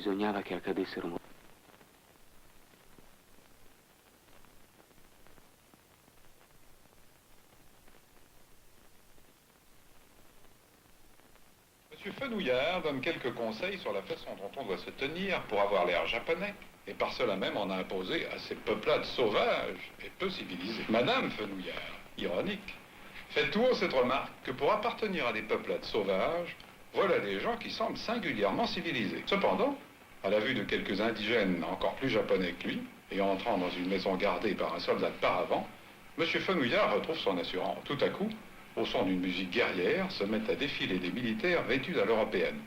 bisognava che accadessero. Monsieur Fenouillard donne quelques conseils sur la façon dont on doit se tenir pour avoir l'air japonais, et par cela même on a imposé à ces peuplades sauvages et peu civilisées. Madame Fenouillard, ironique, fait tout haut cette remarque que pour appartenir à des peuplades sauvages, voilà des gens qui semblent singulièrement civilisés. Cependant, à la vue de quelques indigènes encore plus japonais que lui, et entrant dans une maison gardée par un soldat de paravent, Monsieur Fenouillard retrouve son assurance. Tout à coup, au son d'une musique guerrière, se mettent à défiler des militaires vêtus à l'européenne.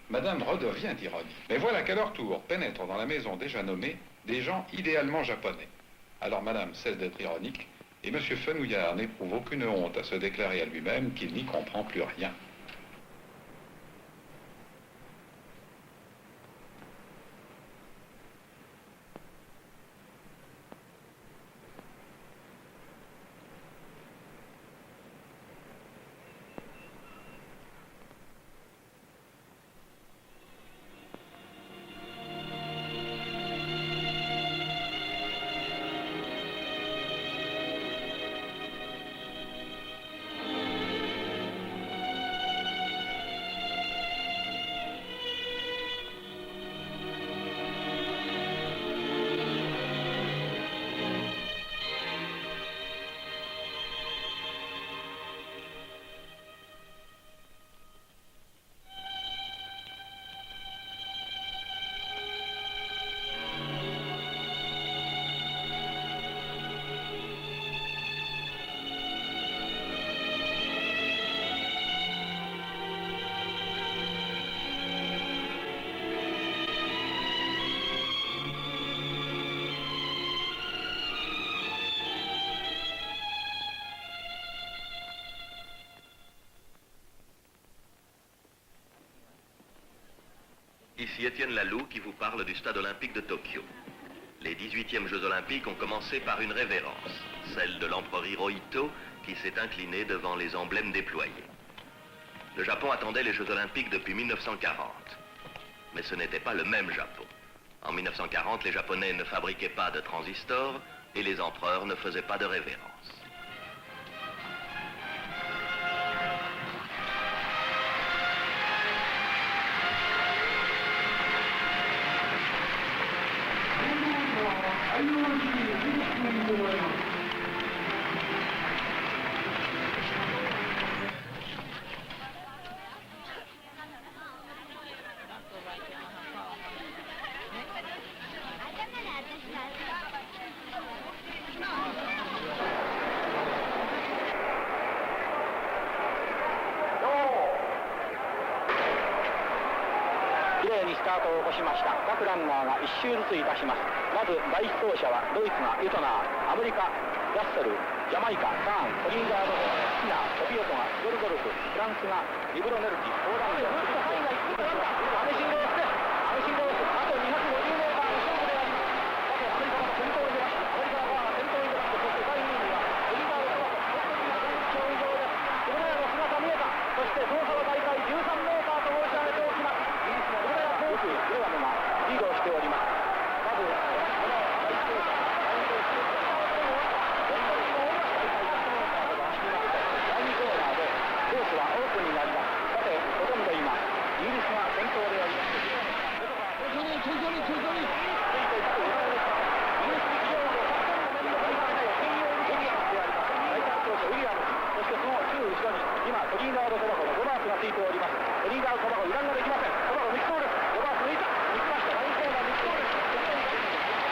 Madame redevient ironique. Mais voilà qu'à leur tour pénètrent dans la maison déjà nommée des gens idéalement japonais. Alors Madame cesse d'être ironique, et Monsieur Fenouillard n'éprouve aucune honte à se déclarer à lui-même qu'il n'y comprend plus rien. Ici Étienne Laloux qui vous parle du stade olympique de Tokyo. Les 18e Jeux olympiques ont commencé par une révérence, celle de l'empereur Hirohito qui s'est incliné devant les emblèmes déployés. Le Japon attendait les Jeux olympiques depuis 1940. Mais ce n'était pas le même Japon. En 1940, les Japonais ne fabriquaient pas de transistors et les empereurs ne faisaient pas de révérence.各ランナーが1周ずついたします。まず第1走者はドイツがユトナー、アメリカラッセル、ジャマイカカーン、トリンガード、スキナー、ソビエトがヨルゴルフ、フランスがリブロネルキ、ポーランド、アメシンロースです。アメシンロース、あと250メーターの勝負であります。さてアメリカが先頭に出ました。アメリカのバーが先頭に出まして、そして第2位にはトリンガード、トラコ、本当に1秒以上です。シグレアの姿見えた。そしてその差は大体13メーターと申し上げておきます。イギリスのシグレアコース、グレアムがリードをしております。まず、この第1走者、第2走者、第2コーナーでコースはオープンになります。さて、ほとんど今、イギリスが先頭であります。今、トリーガード・トバコのロバーツがついております。トリーガード・トバコ、油断ができません。トバコ抜きそうです。ロバーツ抜いた。抜きました。第2コーナー抜きそうです。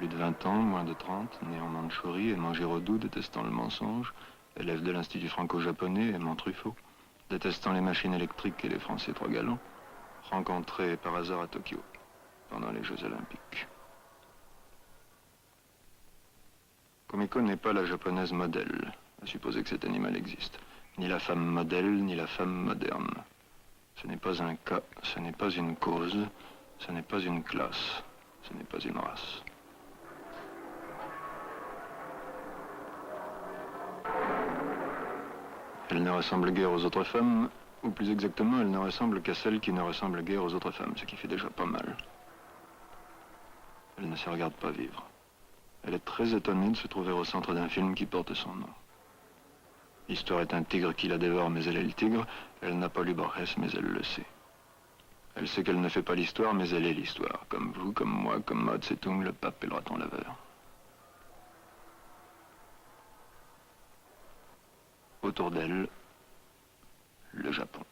plus de 20 ans, moins de 30, né en Mandchourie, aimant Giraudoux, détestant le mensonge, élève de l'Institut franco-japonais, aimant Truffaut, détestant les machines électriques et les Français trop galants, rencontré par hasard à Tokyo, pendant les Jeux Olympiques. Kumiko n'est pas la japonaise modèle, à supposer que cet animal existe. Ni la femme modèle, ni la femme moderne. Ce n'est pas un cas, ce n'est pas une cause, ce n'est pas une classe, ce n'est pas une race. Elle ne ressemble guère aux autres femmes, ou plus exactement, elle ne ressemble qu'à celles qui ne ressemblent guère aux autres femmes, ce qui fait déjà pas mal. Elle ne se regarde pas vivre. Elle est très étonnée de se trouver au centre d'un film qui porte son nom. L'histoire est un tigre qui la dévore, mais elle est le tigre. Elle n'a pas lu Borges, mais elle le sait. Elle sait qu'elle ne fait pas l'histoire, mais elle est l'histoire. Comme vous, comme moi, comme Mao Tse-tung, le pape et le raton laveur. Autour d'elle, le Japon.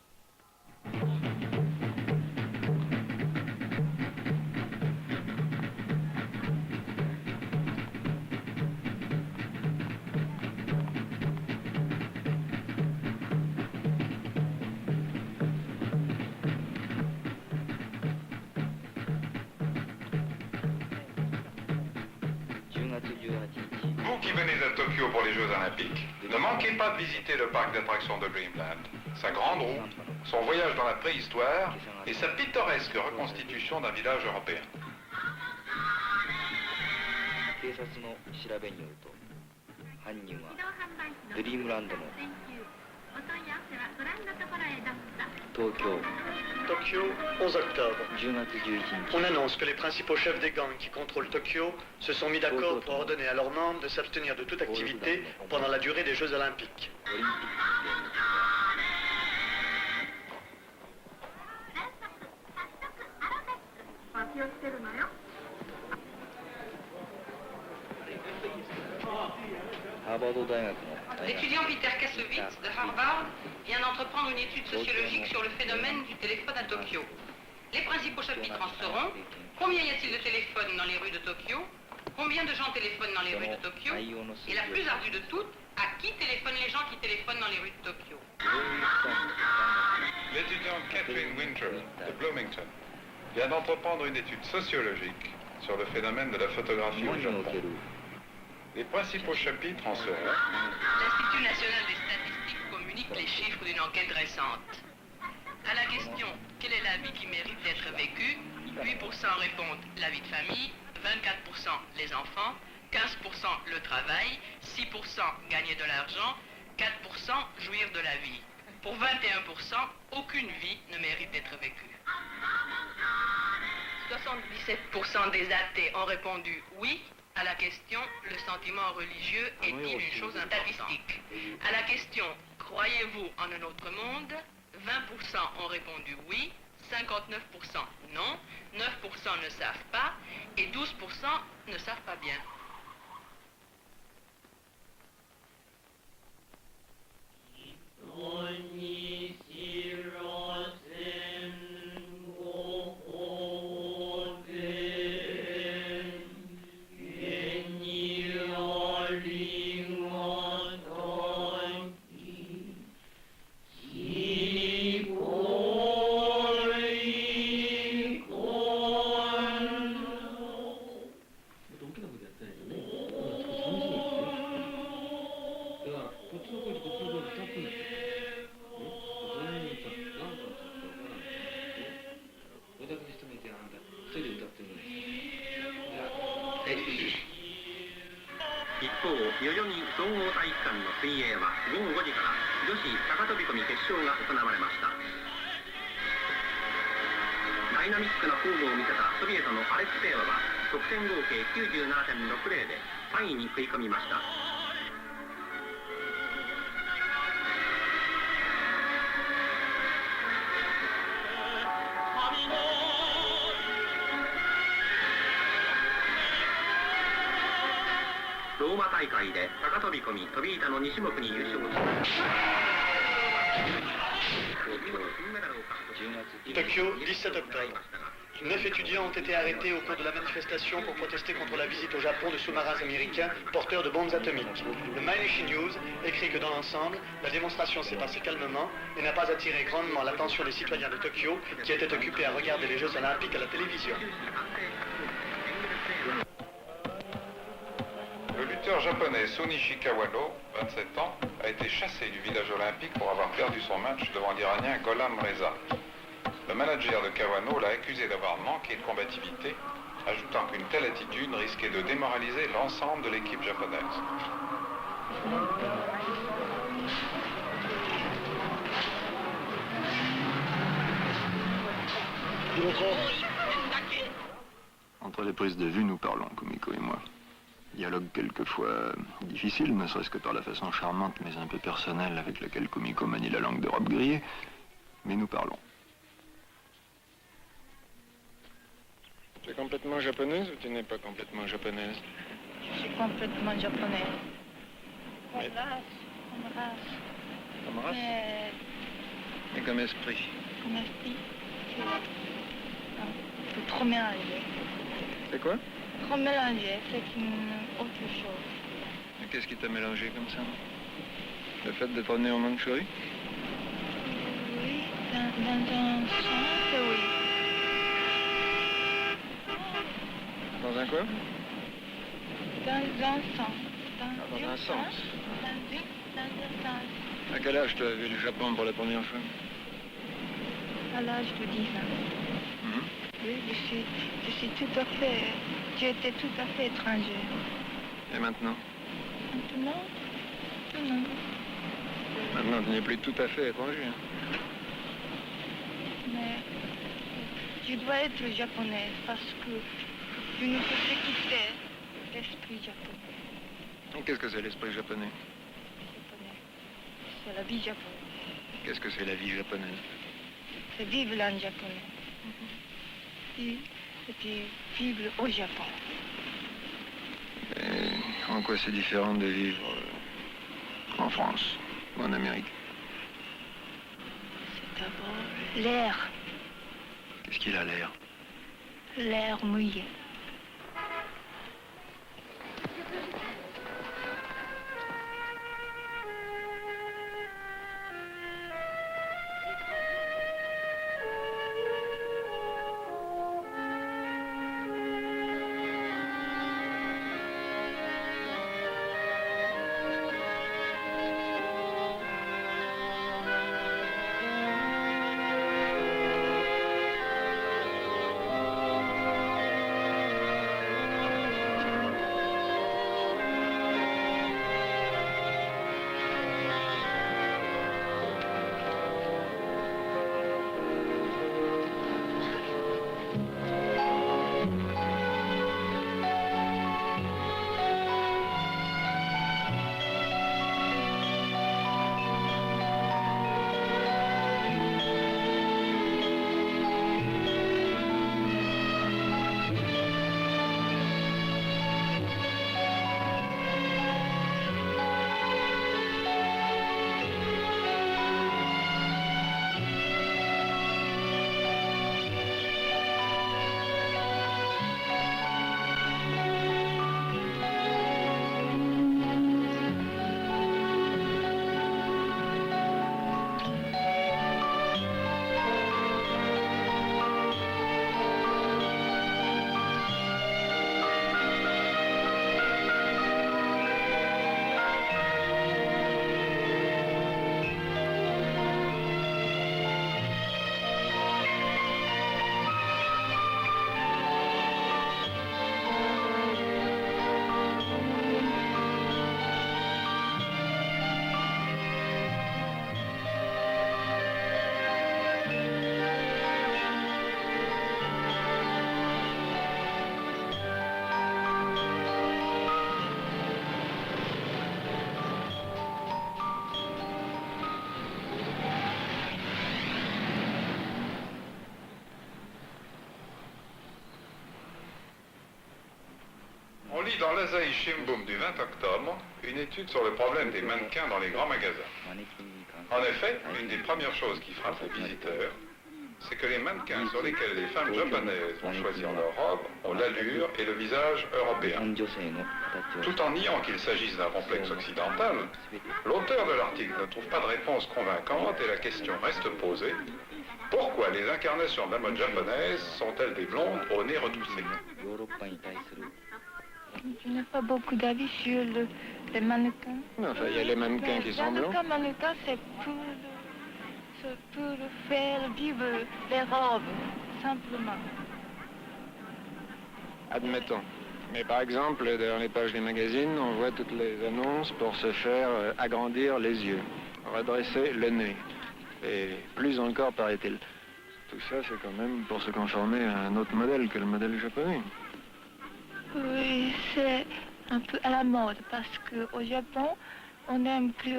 Vous qui venez à Tokyo pour les Jeux Olympiques, ne manquez pas de visiter le parc d'attractions de Dreamland, sa grande roue, son voyage dans la préhistoire et sa pittoresque reconstitution d'un village européen. 警察の調べによると犯人はドリームランドの東京 Tokyo, 11 octobre. 10月11日 On annonce que les principaux chefs des gangs qui contrôlent Tokyo se sont mis d'accord pour ordonner à leurs membres de s'abstenir de toute activité pendant la durée des Jeux Olympiques. オリンピックのゲームハーバード大学の大学 L'étudiant Peter Kassovitz de Harvard vient d'entreprendre une étude sociologique sur le phénomène du téléphone à Tokyo. Les principaux chapitres en seront: combien y a-t-il de téléphones dans les rues de Tokyo? Combien de gens téléphonent dans les rues de Tokyo? Et la plus ardue de toutes, à qui téléphonent les gens qui téléphonent dans les rues de Tokyo? L'étudiante Catherine Winter de Bloomington vient d'entreprendre une étude sociologique sur le phénomène de la photographie 日 au 本にお Japon. ける Les principaux chapitres en seront: L'Institut national des statistiques communique les chiffres d'une enquête récente. À la question « Quelle est la vie qui mérite d'être vécue ?», 8% répondent « La vie de famille », 24% les enfants, 15% le travail, 6% gagner de l'argent, 4% jouir de la vie. Pour 21%, aucune vie ne mérite d'être vécue. 77% des athées ont répondu oui à la question « Le sentiment religieux est-il une chose statistique ?» À la question « Croyez-vous en un autre monde ?», 20% ont répondu oui, 59% non, 9% ne savent pas et 12% ne savent pas bien. Tokyo, 17 octobre. 9 étudiants ont été arrêtés au cours de la manifestation pour protester contre la visite au Japon de sous-marins américains porteurs de bombes atomiques. Le Mainichi News écrit que dans l'ensemble, la démonstration s'est passée calmement et n'a pas attiré grandement l'attention des citoyens de Tokyo qui étaient occupés à regarder les Jeux Olympiques à la télévision. Le lutteur japonais Sunichi Kawano, 27 ans, a été chassé du village olympique pour avoir perdu son match devant l'Iranien Gholam Reza. Le manager de Kawano l'a accusé d'avoir manqué de combativité, ajoutant qu'une telle attitude risquait de démoraliser l'ensemble de l'équipe japonaise. Entre les prises de vue, nous parlons, Kumiko et moi. Dialogue quelquefois difficile, ne serait-ce que par la façon charmante mais un peu personnelle avec laquelle Kumiko manie la langue de robe grillée, mais nous parlons. Tu es complètement japonaise ou tu n'es pas complètement japonaise? Je suis complètement japonaise. Comme Mais- race. Comme race Mais et comme esprit. comme esprit, c'est trop mélangé. C'est quoi? Trop mélangé, c'est une autre chose. Et qu'est-ce qui t'a mélangé comme ça? Le fait d'être né en Mandchourie? Oui, dans un sens, oui. Dans un quoi? Dans un sens. Dans un sens. Dans un sens. À quel âge tu as vu le Japon pour la première fois? À l'âge de 10 ans. Mhm. Oui, je suis tout à fait... J'étais tout à fait étrangère. Et maintenant? Maintenant, non. Maintenant, tu n'es plus tout à fait étranger. Hein. Mais je dois être japonaise parce que je ne peux plus quitter l'esprit japonais. Et qu'est-ce que c'est l'esprit japonais? C'est la vie japonaise. Qu'est-ce que c'est la vie japonaise? C'est vivre en japonais. Et puis vivre au Japon. Et en quoi c'est différent de vivre en France ou en Amérique? C'est d'abord l'air. Qu'est-ce qu'il a l'air? L'air mouillé. On lit dans l'Asahi Shimbun du 20 octobre une étude sur le problème des mannequins dans les grands magasins. En effet, l'une des premières choses qui frappe les visiteurs c'est que les mannequins sur lesquels les femmes japonaises vont choisir leur robe ont l'allure et le visage européen. 女性の形を Tout en niant qu'il s'agisse d'un complexe occidental, l'auteur de l'article ne trouve pas de réponse convaincante et la question reste posée. Pourquoi les incarnations de la mode japonaise sont-elles des blondes au nez retroussé? ヨーロッパに対する Je n'ai pas beaucoup d'avis sur les mannequins. Enfin, il y a les mannequins qui sont blancs. Mannequin, c'est pour faire vivre les robes, simplement. Admettons. Mais par exemple, dans les pages des magazines, on voit toutes les annonces pour se faire agrandir les yeux, redresser le nez. Et plus encore, paraît-il. Tout ça, c'est quand même pour se conformer à un autre modèle que le modèle japonais. Oui, c'est un peu à la mode parce qu'au Japon, on n'aime plus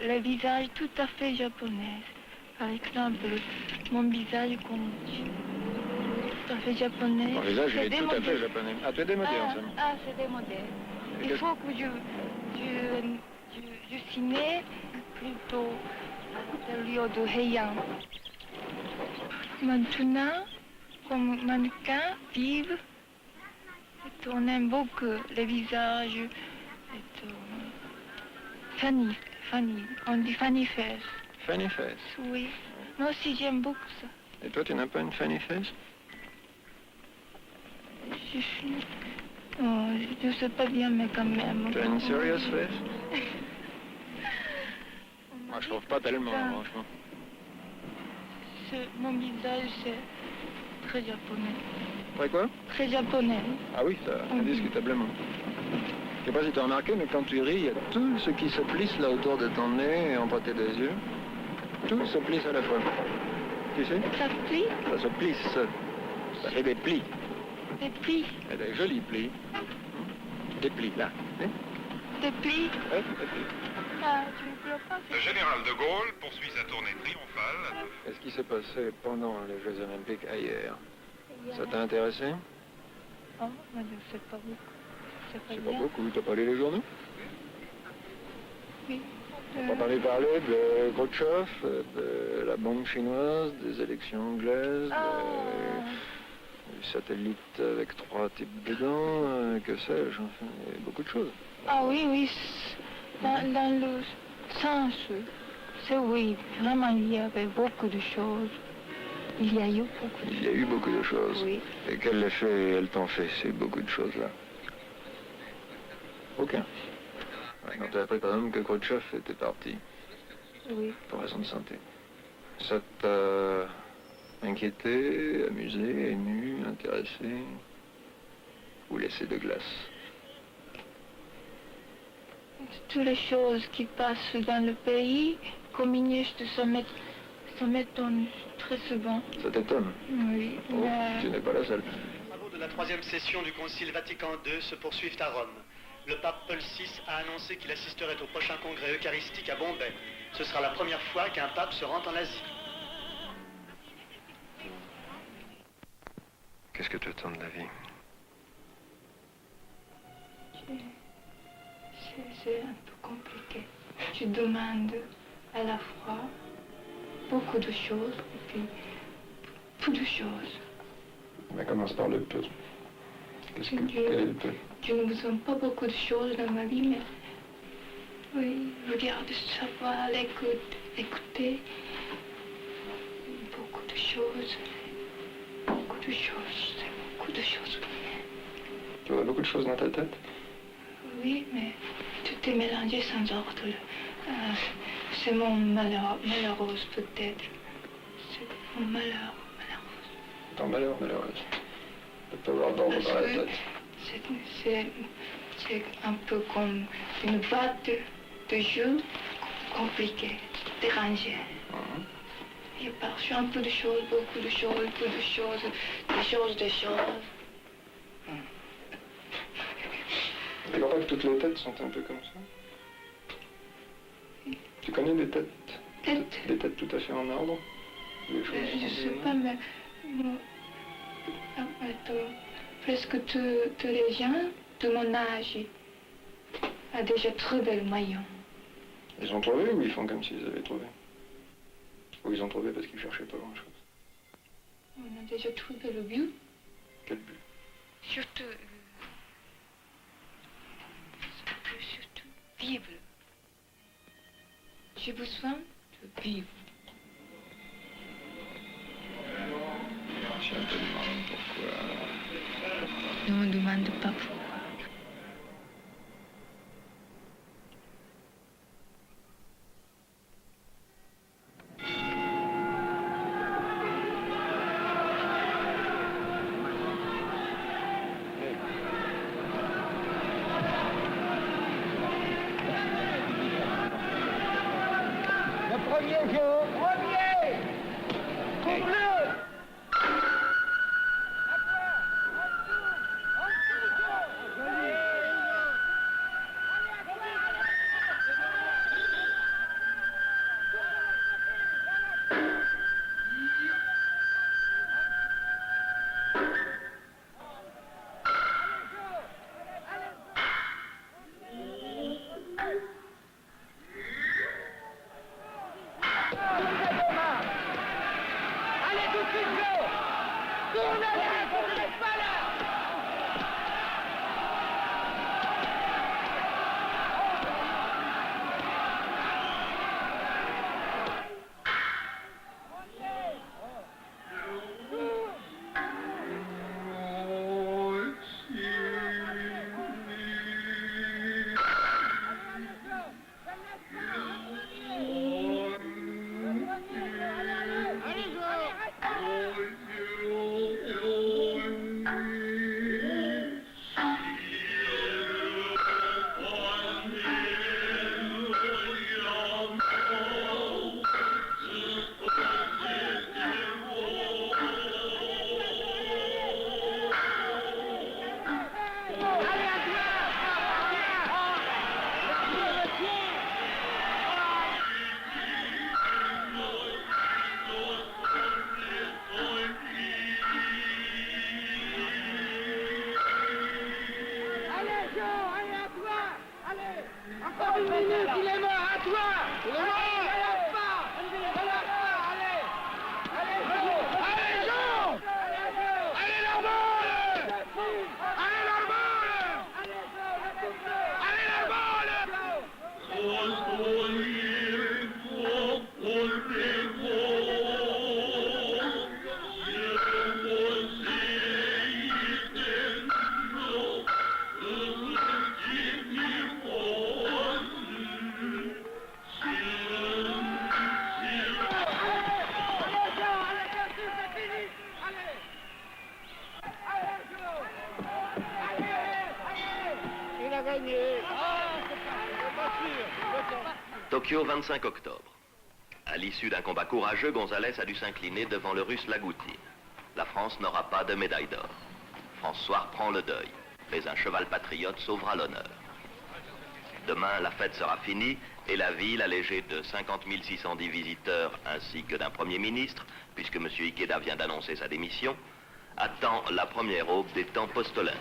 le visage tout à fait japonais. Par exemple, mon visage comme tout à fait japonais. Ton visage, il c'est est tout à démodé. fait japonais. Ah, tu es démodé en somme. Ah, c'est démodé. Et Il que- faut que je suis né plutôt à la période de Heian. Maintenant, comme mannequin, vive, on aime beaucoup les visages. Funny, on dit funny face. Funny face. Oui, moi aussi j'aime beaucoup ça. Et toi, tu n'as pas une funny face? Je sais pas bien, mais quand même. Tu as une serious face? Moi, je trouve pas tellement, franchement. Mon visage, c'est très japonais. Ouais, quoi? Très japonais. Ah oui, ça, indiscutablement. Je sais pas si tu as remarqué, mais quand tu ris, il y a tout ce qui se plisse là autour de ton nez et entre tes deux yeux. Tout se plisse à la fois. Tu sais? Ça plie, Ça se plisse. Ça fait des plis. des plis, Et des jolis plis. Des plis, là. Hein? des plis. Ouais, des plis. Ah, tu ne pleures pas, Le général de Gaulle poursuit sa tournée triomphale. Qu'est-ce qui s'est passé pendant les Jeux Olympiques hier? Ça t'a intéressé? Oh, moi je sais pas beaucoup. C'est C'est pas pas bien. beaucoup. T'as pas lu les journaux? Oui. T'as pas entendu parler de Khrouchtchev, de la bombe chinoise, des élections anglaises, du satellite avec 3 types dedans, que sais-je, enfin, il y a beaucoup de choses. Ah oui, oui. Dans le sens, c'est oui. Vraiment, il y avait beaucoup de choses. Il y a eu beaucoup de Il y a eu beaucoup de choses. Oui. Et quel effet elles t'ont fait, ces beaucoup de choses-là? Aucun. Ouais, quand t'as appris par exemple que Khrouchtchev était parti Oui. pour raison de santé, ça t'a inquiété, amusé, ému, intéressé ou laissé de glace? Toutes les choses qui passent dans le pays, communistes, ça m'étonne très souvent. Ça t'étonne? Oui. Oh, tu n'es pas la seule. Les travaux de la 3e session du Concile Vatican II se poursuivent à Rome. Le pape Paul VI a annoncé qu'il assisterait au prochain congrès eucharistique à Bombay. Ce sera la première fois qu'un pape se rend en Asie. Qu'est-ce que tu attends de la vie? C'est un peu compliqué. Je demande à la fois beaucoup de choses et puis peu de choses. Mais commence par le peu. Qu'est-ce que quel est le peu? Je ne besoin pas beaucoup de choses dans ma vie, mais oui, regarde, savoir, écouter, beaucoup de choses, c'est beaucoup de choses. Tu vois beaucoup de choses dans ta tête? Oui, mais tout est mélangé sans ordre. C'est mon malheur, malheureuse peut-être. C'est mon malheur, malheureuse. Ton malheur, malheureuse. De pas avoir d'ordre dans la tête. C'est un peu comme une boîte de jeu compliquée, dérangée. J'ai perçu un peu de choses, beaucoup de choses, peu de choses, des choses. Tu crois pas que toutes les têtes sont un peu comme ça? Tu connais des têtes? Des têtes tout à fait en ordre? Des choses Je sont sais bien. pas, mais presque tous les gens de mon âge ont déjà trouvé le maillon. Ils ont trouvé ou ils font comme s'ils avaient trouvé? Ou ils ont trouvé parce qu'ils cherchaient pas grand-chose? On a déjà trouvé le but. Quel but? Surtout vivre. J'ai besoin de vivre. Si on te demande pourquoi... Ne me demande pas pourquoi. Tokyo, 25 octobre. À l'issue d'un combat courageux, Gonzalez a dû s'incliner devant le Russe Lagoutine. La France n'aura pas de médaille d'or. François prend le deuil, mais un cheval patriote sauvera l'honneur. Demain, la fête sera finie et la ville, allégée de 50 610 visiteurs ainsi que d'un Premier ministre, puisque M. Ikeda vient d'annoncer sa démission, attend la première aube des temps postolins.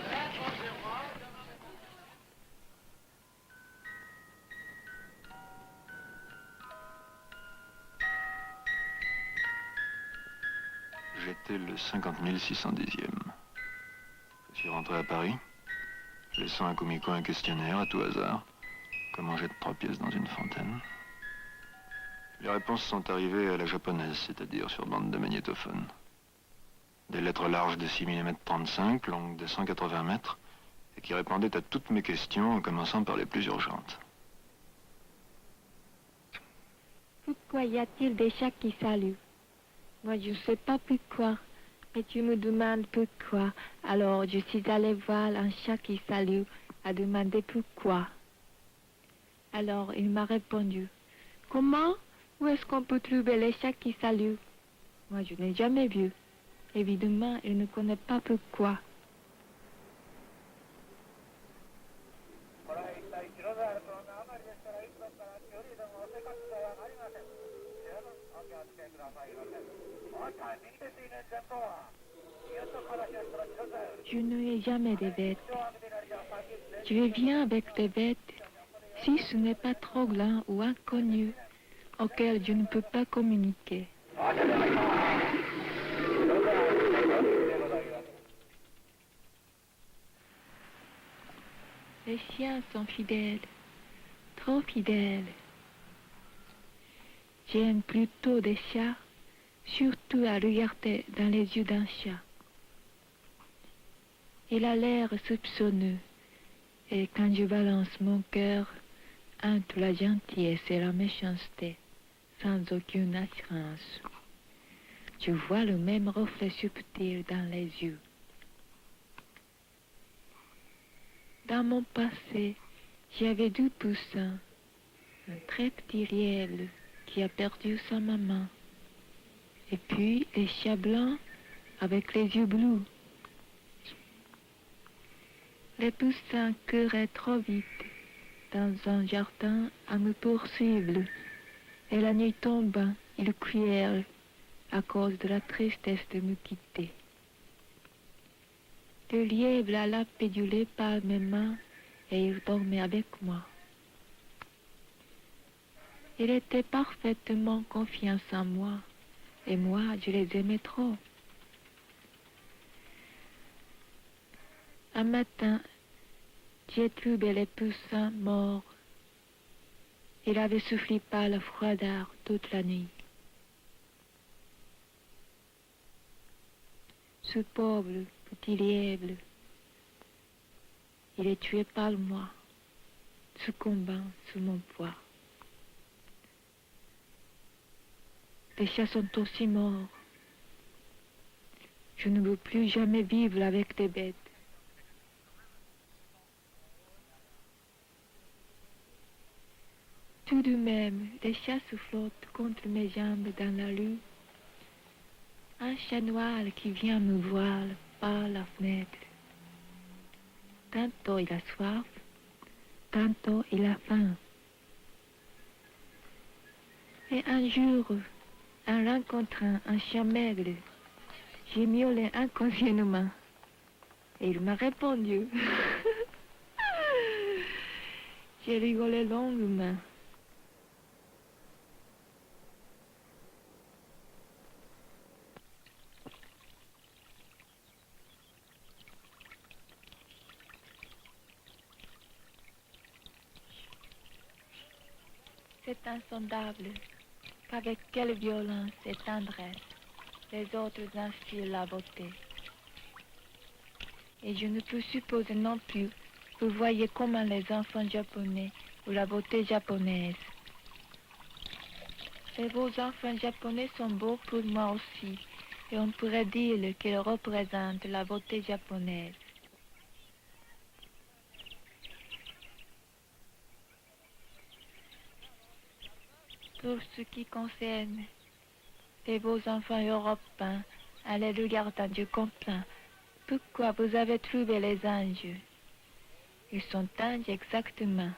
J'étais le 50 610e. Je suis rentré à Paris, laissant à Kumiko un questionnaire à tout hasard. Comment jette 3 pièces dans une fontaine. Les réponses sont arrivées à la japonaise, c'est-à-dire sur bande de magnétophone. Des lettres larges de 6 mm 35, longues de 180 mètres, et qui répondaient à toutes mes questions, en commençant par les plus urgentes. Pourquoi y a-t-il des chats qui saluent? Moi, je ne sais pas pourquoi. Mais tu me demandes pourquoi. Alors, je suis allée voir un chat qui salue, à demander pourquoi. Alors, il m'a répondu, comment? Où est-ce qu'on peut trouver les chats qui saluent? Moi, je n'ai jamais vu. Évidemment, il ne connaît pas pourquoi. Je n'ai jamais de bêtes. Je viens avec des bêtes, si ce n'est pas trop grand ou inconnu, auquel je ne peux pas communiquer. les chiens sont fidèles, trop fidèles. J'aime plutôt des chats, surtout à regarder dans les yeux d'un chat. Il a l'air soupçonneux, et quand je balance mon cœur entre la gentillesse et la méchanceté, sans aucune assurance, je vois le même reflet subtil dans les yeux. Dans mon passé, j'avais 2 poussins, un très petit Riel qui a perdu sa maman, et puis les chats blancs avec les yeux bleus. Les poussins couraient trop vite dans un jardin à me poursuivre, et la nuit tombant, ils crièrent à cause de la tristesse de me quitter. Le lièvre alla péduler par mes mains et il dormait avec moi. Il était parfaitement confiant en moi et moi, je les aimais trop. Un matin, j'ai trouvé les poussins morts. Il avait soufflé par la froideur toute la nuit. Ce pauvre petit lièvre, il est tué par moi, succombant sous mon poids. Les chats sont aussi morts. Je ne veux plus jamais vivre avec des bêtes. Tout de même, les chats se flottent contre mes jambes dans la rue. Un chat noir qui vient me voir par la fenêtre. Tantôt il a soif, tantôt il a faim. Et un jour, en rencontrant un chat maigre, j'ai miaulé inconsciemment. Et il m'a répondu. J'ai rigolé longuement. C'est insondable qu'avec quelle violence et tendresse les autres inspirent la beauté. Et je ne peux supposer non plus, vous voyez comment les enfants japonais ou la beauté japonaise. Les beaux enfants japonais sont beaux pour moi aussi, et on pourrait dire qu'ils représentent la beauté japonaise. Pour ce qui concerne les beaux enfants européens, en les regardant, je comprends pourquoi vous avez trouvé les anges. Ils sont anges exactement.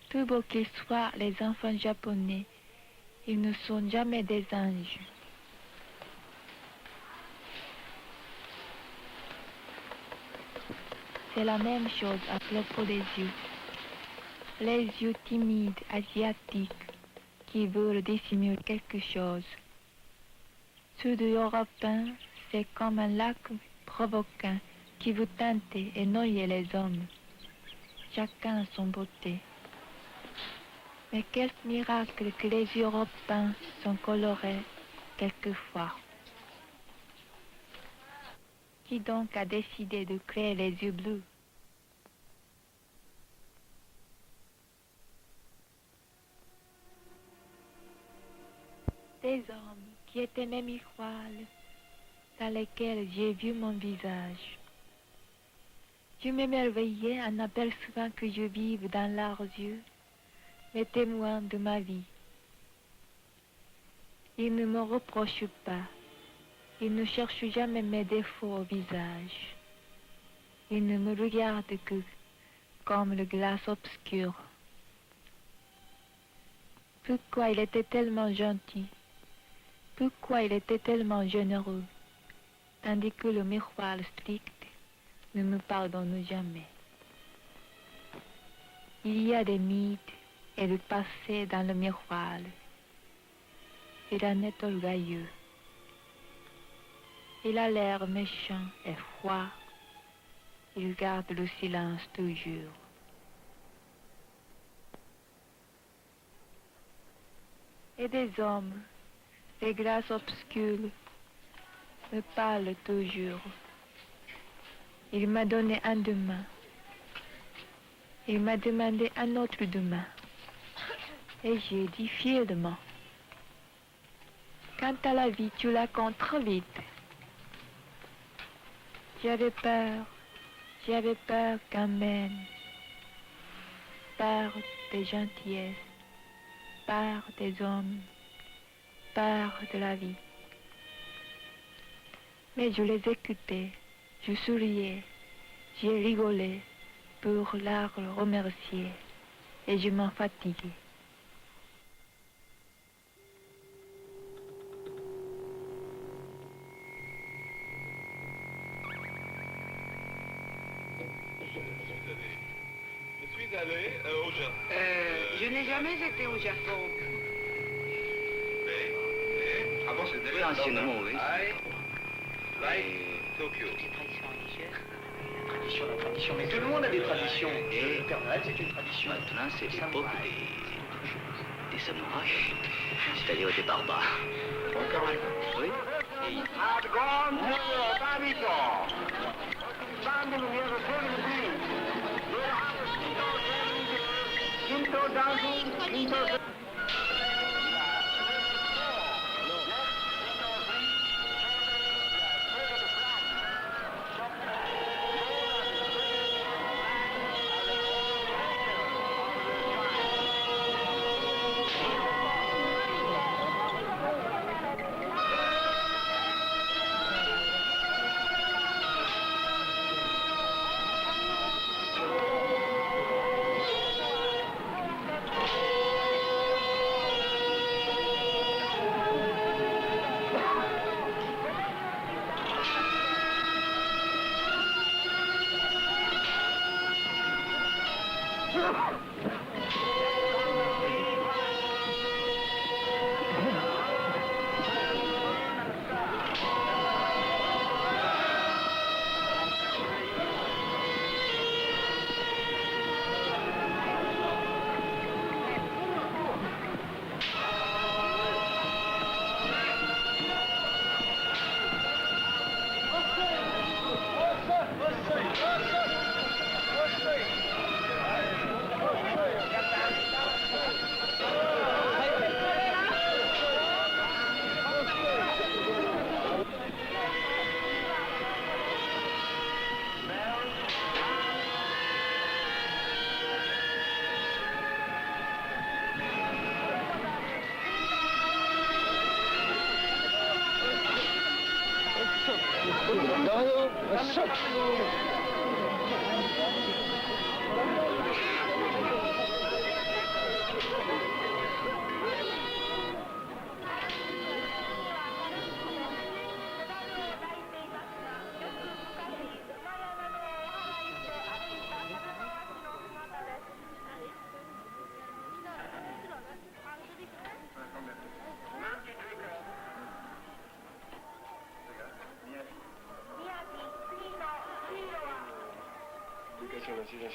Tout beau qu'ils soient, les enfants japonais, ils ne sont jamais des anges. C'est la même chose à propos des yeux. Les yeux timides asiatiques qui veulent dissimuler quelque chose. Ceux de Européens, c'est comme un lac provoquant qui veut tenter et noyer les hommes. Chacun a son beauté. Mais quel miracle que les yeux européens sont colorés quelquefois. Qui donc a décidé de créer les yeux bleus? Des hommes qui étaient mes miroirs, dans lesquels j'ai vu mon visage. Je m'émerveillais en apercevant que je vive dans leurs yeux, les témoins de ma vie. Ils ne me reprochent pas, ils ne cherchent jamais mes défauts au visage. Ils ne me regardent que comme le glace obscur. Pourquoi il était tellement gentil? Pourquoi il était tellement généreux, tandis que le miroir strict ne me pardonne jamais. Il y a des mythes et du passé dans le miroir. Il en est orgueilleux. Il a l'air méchant et froid. Il garde le silence toujours. Et des hommes, des glaces obscures, me parlent toujours. Il m'a donné un demain. Il m'a demandé un autre demain. Et j'ai dit fièrement. Quant à la vie, tu la comptes trop vite. J'avais peur quand même. Peur des gentillesses, peur des hommes, peur de la vie. Mais je les écoutais, je souriais, j'ai rigolé pour la remercier et je m'en fatiguais. Je suis allé au Japon. Je n'ai jamais été au Japon. Ah bon, c'est Oui, anciennement, oui. Tokyo. Les traditions religieuses. La tradition, mais tout le monde a des traditions. Et le Père Noël, c'est une tradition. maintenant, c'est l'époque des samouraïs, c'est-à-dire des barbares. Encore un. Oui. Et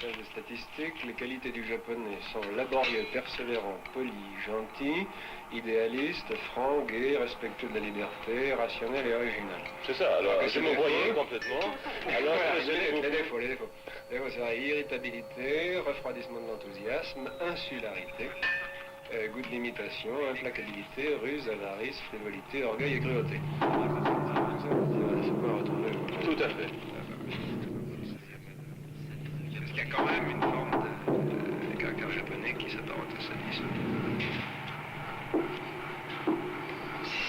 Sciences des statistiques, les qualités du japonais sont laborieux, persévérant, poli, gentil, idéaliste, franc, gai, respectueux de la liberté, rationnel et original. C'est ça, alors Que je ces me voyais défauts- complètement. Alors, Alors, les défauts. Les défauts, c'est irritabilité, refroidissement de l'enthousiasme, insularité, goût de l'imitation, implacabilité, ruse, avarice, frivolité, orgueil et cruauté. C'est pas retrouvé. Tout à fait. Parce qu'il y a quand même une forme de caractère japonais qui s'apparente au sadisme.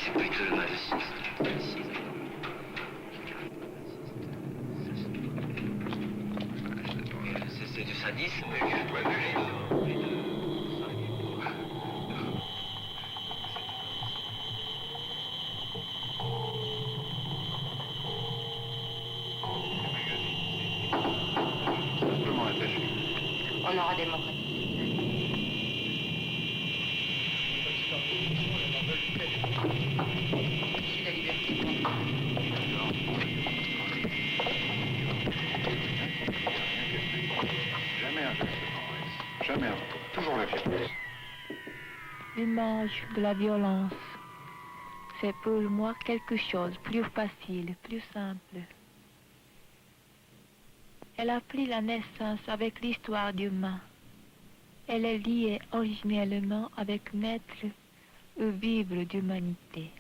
c'est plutôt le masochisme. C'est du sadisme, mais je dois Simplement attaché. On aura démocratisé. Ici, la liberté. l'image de la violence. C'est pour moi quelque chose de plus facile, plus simple. Elle a pris la naissance avec l'histoire d'humain. Elle est liée originellement avec naître ou vivre d'humanité.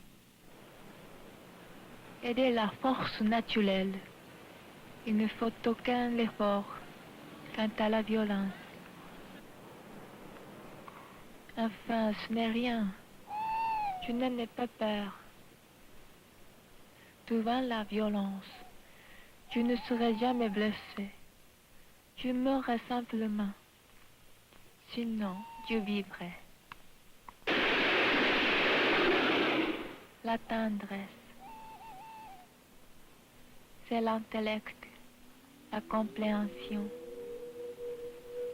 Elle est la force naturelle. Il ne faut aucun effort quant à la violence. Enfin, ce n'est rien. Je n'en ai pas peur. Devant la violence, je ne serai jamais blessé. Je mourrai simplement. Sinon, je vivrai. La tendresse, c'est l'intellect, la compréhension,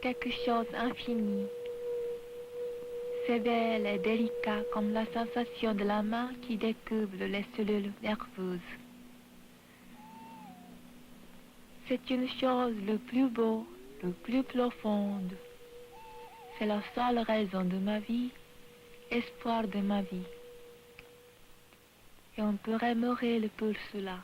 quelque chose d'infini. C'est belle et délicat comme la sensation de la main qui découvre les cellules nerveuses. C'est une chose le plus beau, le plus profonde. C'est la seule raison de ma vie, espoir de ma vie. Et on pourrait mourir pour cela.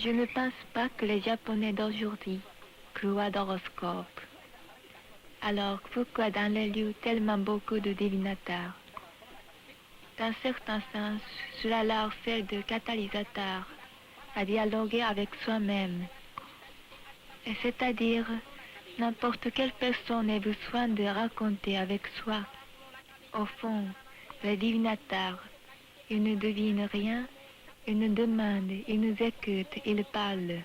Je ne pense pas que les Japonais d'aujourd'hui croient d'horoscope. Alors pourquoi dans les lieux tellement beaucoup de divinateurs? Dans certains sens, cela leur sert de catalyseur à dialoguer avec soi-même. Et c'est-à-dire, n'importe quelle personne ait besoin de raconter avec soi. Au fond, les divinateurs, ils ne devinent rien, ils nous demandent, ils nous écoutent, ils parlent.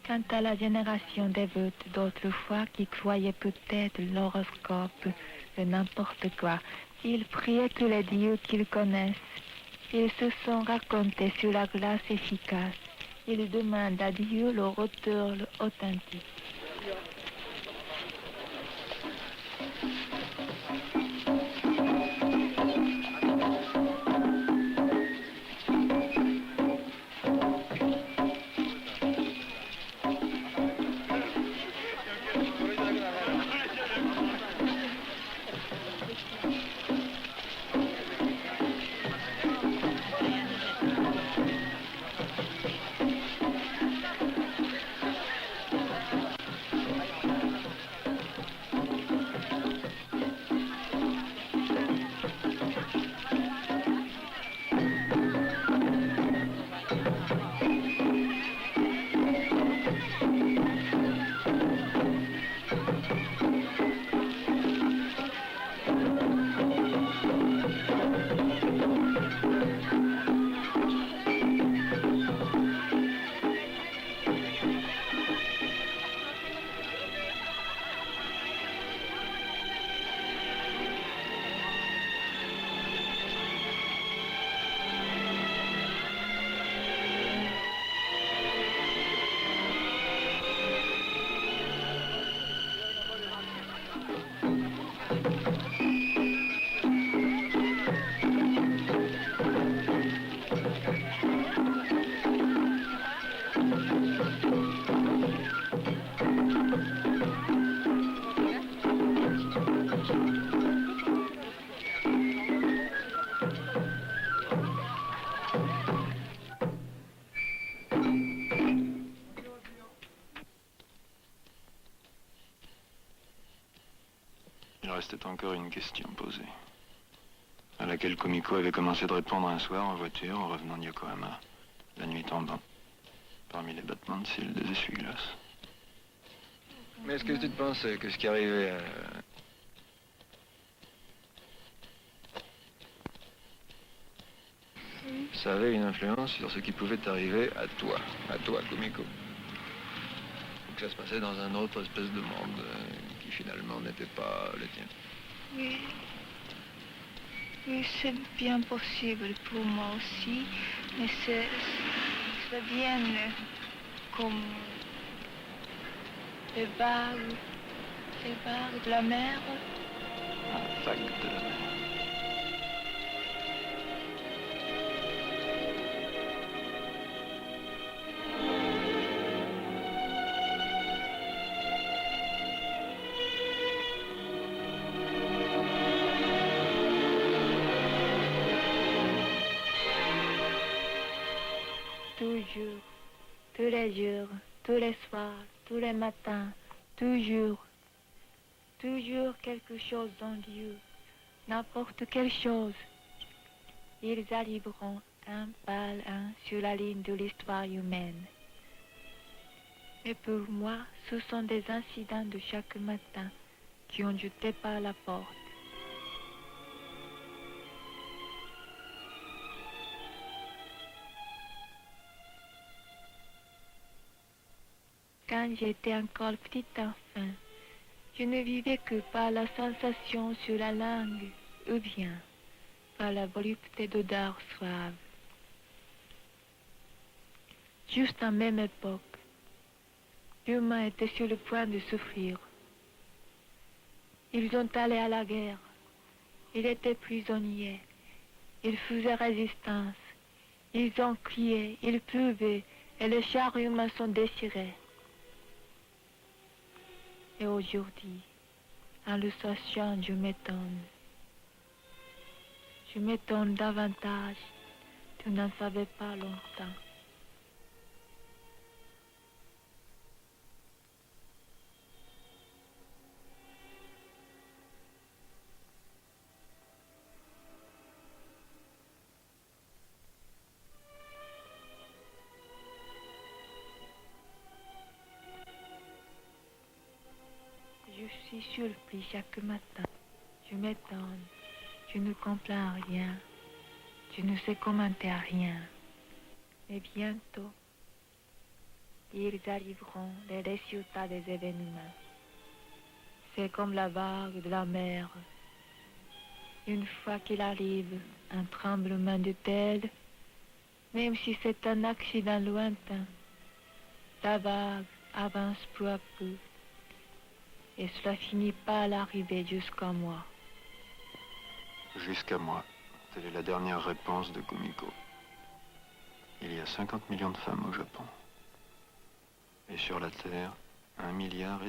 Quant à la génération dévote d'autrefois qui croyait peut-être l'horoscope de n'importe quoi, ils priaient tous les dieux qu'ils connaissent. Ils se sont racontés sur la glace efficace. Ils demandent à Dieu le retour authentique. Il restait encore une question posée, à laquelle Kumiko avait commencé de répondre un soir en voiture en revenant de Yokohama, la nuit tombant, parmi les battements de cils des essuie-glaces. Mais est-ce que tu te pensais que ce qui arrivait ça avait une influence sur ce qui pouvait arriver à toi Kumiko? Ou que ça se passait dans un autre espèce de monde qui finalement n'était pas le tien? Oui. Oui, c'est bien possible pour moi aussi, mais ça vient comme les vagues de la mer. Vague de la mer. Toujours, tous les jours, tous les soirs, tous les matins, toujours quelque chose en Dieu, n'importe quelle chose. Ils arriveront un par un sur la ligne de l'histoire humaine. Et pour moi, ce sont des incidents de chaque matin qui ont jeté par la porte. Quand j'étais encore petit enfant, je ne vivais que par la sensation sur la langue, ou bien par la volupté d'odeurs suaves. Juste en même époque, l'humain était sur le point de souffrir. Ils ont allé à la guerre, ils étaient prisonniers, ils faisaient résistance, ils ont crié, ils pleuraient, et les chars humains sont déchirés. Et aujourd'hui, en le sachant, je m'étonne. Je m'étonne davantage. Tu n'en savais pas longtemps. suis surpris chaque matin. Je m'étonne. Je ne comprends rien. Je ne sais commenter rien. Mais bientôt, ils arriveront, les résultats des événements. C'est comme la vague de la mer. Une fois qu'il arrive un tremblement de terre, même si c'est un accident lointain, la vague avance peu à peu et cela finit par arriver jusqu'à moi. Jusqu'à moi, telle est la dernière réponse de Kumiko. Il y a 50 millions de femmes au Japon. Et sur la Terre, 1,5 milliard.